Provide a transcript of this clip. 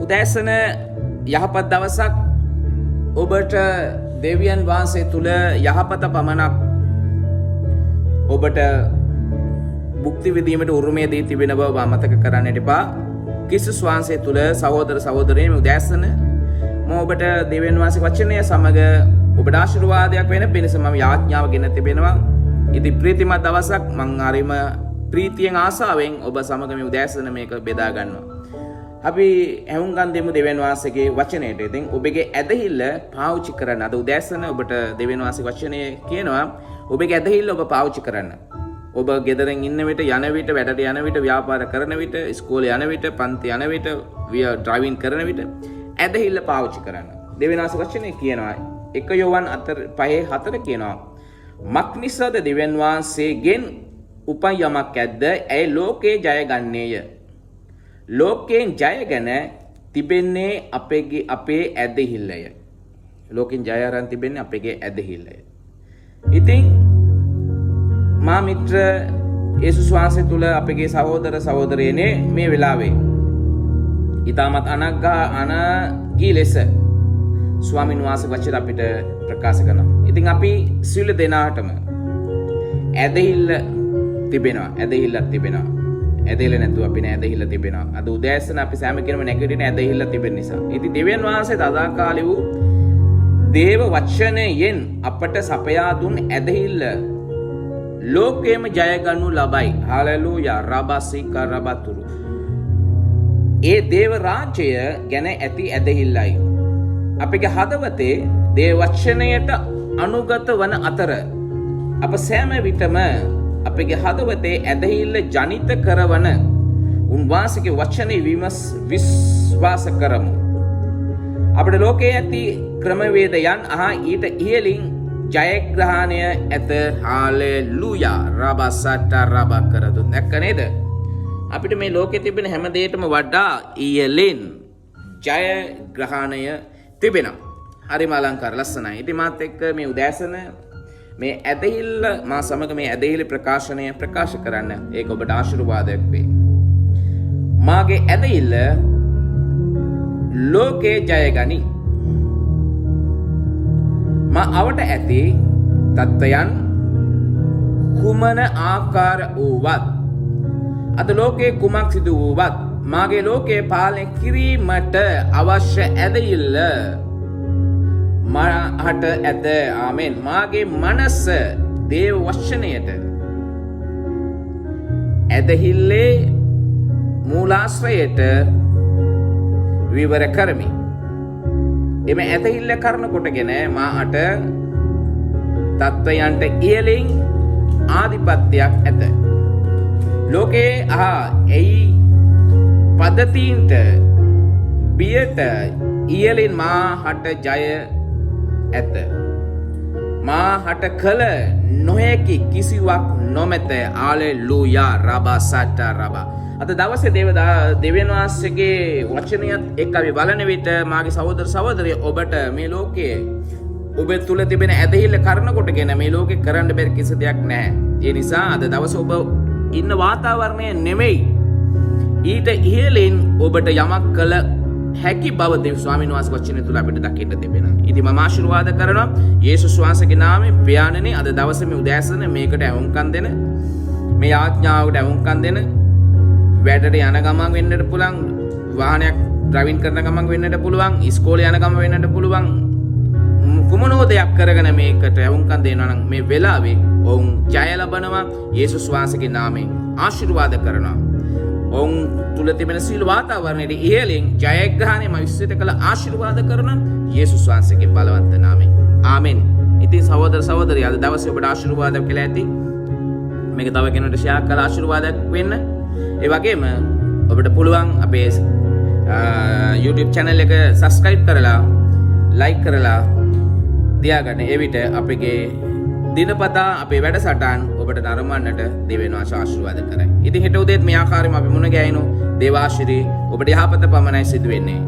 උදෑසන යහපත් දවසක් ඔබට දෙවියන් වහන්සේ තුල යහපත පමණක් ඔබට භුක්ති විඳීමට උරුමය දී තිබෙන බව අමතක කරන්නට එපා. ක්‍රිස්තුස් වහන්සේ තුල සහෝදර සහෝදරියනි උදෑසන මම ඔබට දෙවියන් වහන්සේ වචනය සමග ඔබට ආශිර්වාදයක් වෙන පිණිස මම යාඥාව ගෙන තිබෙනවා. ඉතින් ප්‍රීතිමත් දවසක් මම හරිම ප්‍රීතියෙන් ආසාවෙන් ඔබ සමග මේ උදෑසන මේක බෙදා ගන්නවා. අපි ඇහුම්කන් දෙමු දෙවියන් වහන්සේගේ වචනයට. ඉතින් ඔබගේ ඇදහිල්ල පාවිච්චි කරන්න. අද උදෑසන ඔබට දෙවියන් වහන්සේ වචනේ කියනවා ඔබගේ ඇදහිල්ල ඔබ පාවිච්චි කරන්න. ඔබ ගෙදරින් ඉන්න විට යන විට වැඩට යන විට ව්‍යාපාර කරන විට ඉස්කෝලේ යන විට පන්ති යන විට ඩ්‍රයිවිං කරන විට ඇදහිල්ල පාවිච්චි කරන්න. දෙවියන් වහන්සේ වචනේ කියනවා 1 යෝහන් 5:4 කියනවා මක් නිසාද දෙවියන් වහන්සේගෙන් උපන් යමක් ඇද්ද ඇයි ලෝකේ ජය ගන්නේය. ලෝකයෙන් ජයගෙන තිබෙන්නේ අපේ ඇදහිල්ලය. ලෝකෙන් ජය අරන් තිබෙන්නේ අපේ ඇදහිල්ලය. ඉතින් මා මිත්‍ර යේසුස් වහන්සේ තුල අපගේ සහෝදර සහෝදරියනේ මේ වෙලාවේ ඊටමත් අනගී ලෙස ස්වාමීන් වහන්සේ වචන අපිට ප්‍රකාශ කරනවා. ඉතින් අපි සියලු දෙනාටම ඇදහිල්ල තිබෙනවා. ඇදහිල්ලක් තිබෙනවා. ඇදහිල්ල නැතුව අපි නෑ ඇදහිල්ල තිබෙනවා. අද උදෑසන අපි සෑම කෙනෙම නැගිටින ඇදහිල්ල තිබෙන නිසා. ඉතින් දෙවියන් වහන්සේ තදාකාලී වූ දේව වචනයෙන් අපට සපයා දුන් ඇදහිල්ල ලෝකයේම ජය ගන්නු ලබයි. හාලෙලූයා රබසික රබතුරු. ඒ දේව රාජ්‍යය ගැන ඇති ඇදහිල්ලයි. අපගේ හදවතේ දේව වචනයට අනුගත වන අතර අප සෑම විටම අපගේ හදවතේ ඇදහිල්ල ජනිත කරවන උන්වහන්සේගේ වචනේ විශ්වාස කරමු. අපේ ලෝකයේ ඇති ක්‍රමවේදයන් ඊට ඉහළින් ජයග්‍රහණය ඇත. හාලෙලූයා රබසට රබ කරදු නැක්ක නේද? අපිට මේ ලෝකේ තිබෙන හැම දෙයකටම වඩා ඉහළින් ජයග්‍රහණය තිබෙනවා. හරිම අලංකාර ලස්සනයි. ඉතින් මාත් එක්ක මේ උදෑසන මේ ඇදහිල්ල මා සමග මේ ඇදහිලි ප්‍රකාශනය ප්‍රකාශ කරන්න. ඒක ඔබට ආශිර්වාදයක් වේ. මාගේ ඇදහිල්ල ලෝකේ ජයගනි. මා අවට ඇති තත්ත්වයන් කුමන ආකාර වූවත් අද ලෝකේ කුමක් සිදු වූවත් මාගේ ලෝකේ පාලනය කිරීමට අවශ්‍ය ඇදහිල්ල මට ඇත. ආමෙන්. මාගේ මනස දේව වචනයට ඇදහිල්ලේ මූලාශ්‍රයට විවර කරමි. එම ඇදහිල්ල කරන කොටගෙන මාට තත්ත්වයන්ට ඉහළින් ආධිපත්‍යයක් ඇත. ලෝකේ එයි පද්ධතීන්ට බියට ඉහළින් මාහට ජය ඇත. මාහට කළ නොහැකි කිසිවක් නොමැත. හාලෙලූයා රබසට රබ. අද දවසේ දෙවියන් වහන්සේගේ වචනයත් එක්ක අපි බලන විට මාගේ සහෝදර සහෝදරිය ඔබට මේ ලෝකයේ ඔබ තුල තිබෙන ඇදහිල්ල කරන කොටගෙන මේ ලෝකේ කරන්න බැරි කිසි දෙයක් නැහැ. ඒ නිසා අද දවසේ ඔබ ඉන්න වාතාවරණය නෙමෙයි ඊට ඉහළින් ඔබට යමක් කළ හැකි බව දෙව් ස්වාමීන් වහන්සේ වචනය තුල අපිට දකින්න තිබෙනවා. ඉතින් මම ආශිර්වාද කරනවා යේසුස් වහන්සේගේ නාමයෙන් ප්‍රයාණනේ අද දවසේ මේ උදෑසන මේකට ඇහුම්කන් දෙන මේ ආඥාවට ඇහුම්කන් දෙන වැඩට යන ගමන් වෙන්නට පුළුවන්, වාහනයක් ඩ්‍රයිවිං කරන ගමන් වෙන්නට පුළුවන්, ඉස්කෝලේ යන ගමන් වෙන්නට පුළුවන්, කුමනෝ දෙයක් කරගෙන මේකට ඇහුම්කන් දෙනවා නම් මේ වෙලාවේ ඔවුන් ජය ලබනවා. යේසුස් වහන්සේගේ නාමයෙන් ආශිර්වාද කරනවා. ඔවුන් තුල තිබෙන සීල වාතාවරණයේ ඉහළින් ජයග්‍රහණය මම විශ්වාස කළ ආශිර්වාද කරන යේසුස් වහන්සේගේ බලවත් නාමයෙන්. ආමෙන්. ඉතින් සහෝදර සහෝදරිය අද දවසේ ඔබට ආශිර්වාදයක් කියලා ඇති. මේක තව කෙනෙකුට ෂෙයා කරලා ආශිර්වාදයක් වෙන්න. ඒ වගේම ඔබට පුළුවන් අපේ YouTube channel එක subscribe කරලා like කරලා තියාගන්න. ඒ විට අපගේ දිනපතා අපේ වැඩසටහන් ඔබට නරඹන්නට දෙවියන් වහන්සේ ආශිර්වාද කරයි. ඉතින් හෙට උදේත් මේ ආකාරයෙන්ම අපි මුණ ගැහෙනු දේවාශිරි ඔබට යහපත පමණයි සිදු වෙන්නේ.